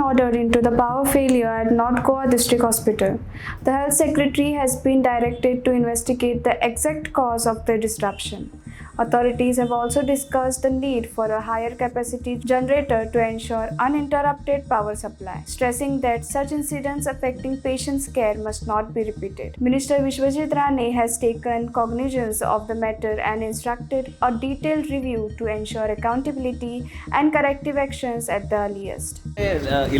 ordered into the power failure at North Goa District Hospital. The Health Secretary has been directed to investigate the exact cause of the disruption. Authorities have also discussed the need for a higher capacity generator to ensure uninterrupted power supply, stressing that such incidents affecting patients' care must not be repeated. Minister Vishwajit Rane has taken cognizance of the matter and instructed a detailed review to ensure accountability and corrective actions at the earliest.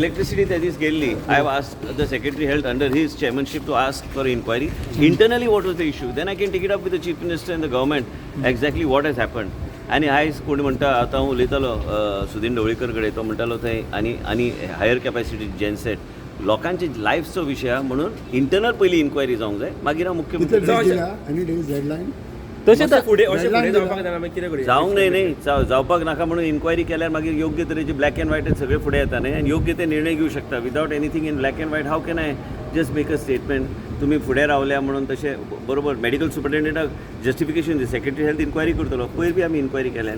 Electricity that is गेल्ली. I have asked the Secretary Health under his chairmanship to ask for inquiry. Internally, what was the issue? Then I can take it up with the Chief Minister and the government exactly what has happened. आणि आयज कोणी म्हणटा आतां हांव उलयतालो सुदीन ढवळीकर कडेन तो म्हणटालो थंय आनी हायर कॅपॅसिटी जेनसेट लोकांचे लायफचो विशय आहा म्हणून इंटरनल पयली इन्क्वायरी जावंक जाय मागीर हांव मुख्यमंत्री तशें जावंक न्ही जावपाक नाका म्हणून इन्क्वायरी केल्यार मागीर योग्य तरेचे ब्लॅक एंड व्हायट सगळे फुडें येता न्ही आनी योग्य ते निर्णय घेवंक शकता without anything in black and white how can I just make a statement तुमी फुडें रावल्या म्हणून तशें बरोबर मेडिकल सुपरिटेंडंटाक जस्टिफिकेशन दी सेक्रेटरी हेल्थ इन्क्वायरी करतलो पयर बी आमी इन्क्वायरी केल्या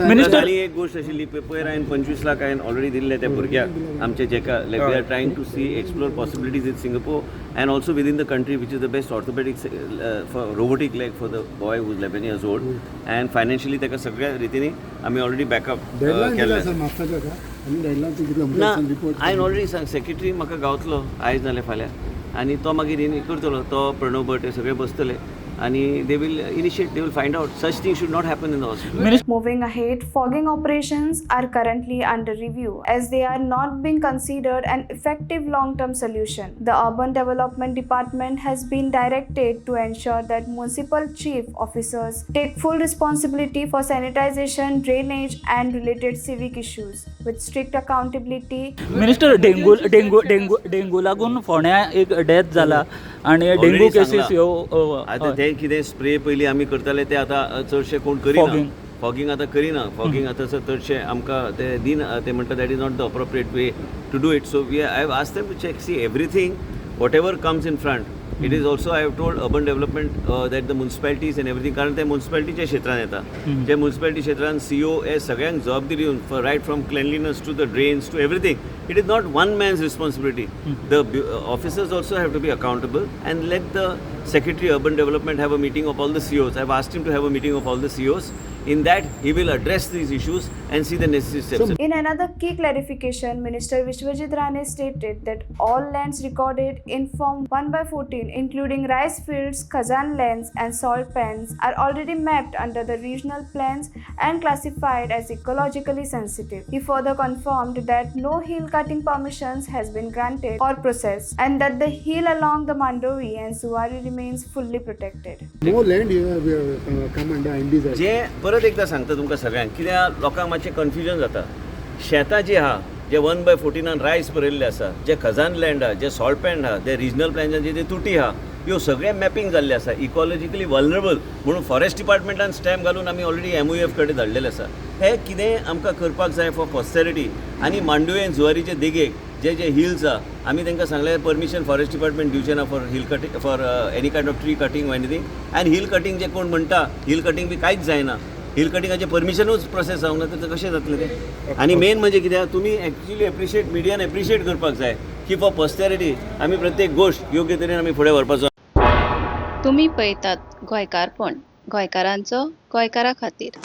आनी एक गोश्ट आशिल्ली पयर हांवें 25 लाख हांवें ऑलरेडी दिल्ले त्या भुरग्याक आमचे जेका like we are trying to see explore possibilities in Singapore and also within the country which is the best orthopaedic for robotic leg for the boy who's 11 years old and financially ताका सगळ्या रितीनी आमी already backup केलें ना हांवें already सांग secretary म्हाका गावतलो आयज नाल्यार फाल्यां आनी तो मागीर करतलो तो प्रणव भट हे सगळे बसतले आणि they will find out such things should not happen in the hospital. Moving ahead, fogging operations are currently under review as they are not being considered an effective long-term solution. The Urban Development Department has been directed to ensure that municipal chief officers take full responsibility for sanitization, drainage and related civic issues with strict accountability. Minister dengue लागून फोण्या एक death जाला आणि dengue cases ह्यो आता ते कितें spray पयलीं आमी करताले ते आतां चडशे कोण करिना फॉगिंग आतां करिना फॉगिंग आतां चडशे आमकां ते दिन ते म्हणटा that is not the appropriate way to do it so we I have asked them to check see everything whatever comes in front it is also I have told urban development that the municipalities and everything कारण ते म्युन्सिपॅलिटीच्या क्षेत्रांत येता जे municipality क्षेत्रांत CO हे सगळ्यांक जबाबदारी दिवन for right from cleanliness to the drains to everything it is not one man's responsibility the officers also have to be accountable and let the Secretary Urban Development have a meeting of all the CEOs. I have asked him to have a meeting of all the CEOs. In that, he will address these issues and see the necessary steps. In another key clarification, Minister Vishwajit Rane stated that all lands recorded in Form 1/14, including rice fields, khazan lands, and salt pans, are already mapped under the regional plans and classified as ecologically sensitive. He further confirmed that no hill cutting permissions has been granted or processed, and that the hill along the Mandovi and Suwari remains fully protected. No land here come under NDZ. जे परत एकदा सांगता तुमकां सगळ्यांक कित्याक लोकांक मातशें confusion जाता शेतां जी आहा जे 1/14 रायस बरयल्ले आसा जे खजान लँड आहा जे सॉल्ट पॅन आहा जे रिजनल प्लॅन्सांचे जे तुटी आहा ह्यो सगळे मॅपिंग जाल्ले आसा इकॉलॉजिकली वल्नरेबल म्हणून फॉरेस्ट डिपार्टमेंटान स्टॅम्प घालून आमी ऑलरेडी MOF कडेन धाडलेले आसा हे कितें आमकां करपाक जाय फॉर पॉस्टेरिटी आनी मांडवे जुवारीचे देगेक जे हिल्स आहा आमी तांकां सांगले परमिशन फॉरेस्ट डिपार्टमेंट दिवचें ना for hill cutting for any kind of tree cutting वा एनीथींग एंड हिल कटींग जे कोण म्हणटा हिल कटींग बी कांयच जायना हिल कटिंगाचे परमिशनूच प्रोसेस जावंक ना तर कशें जातलें तें आनी मेन म्हणजे कित्याक तुमी एक्चुली एप्रिशिएट मिडियान एप्रिशिएट करपाक जाय की फॉर पॉस्टेरिटी आमी प्रत्येक गोश्ट योग्य तरेन आमी फुडें व्हरपाचो. तुम्ही पळयतात गोंयकारपण गोंयकारांचो गोंयकारा खातीर.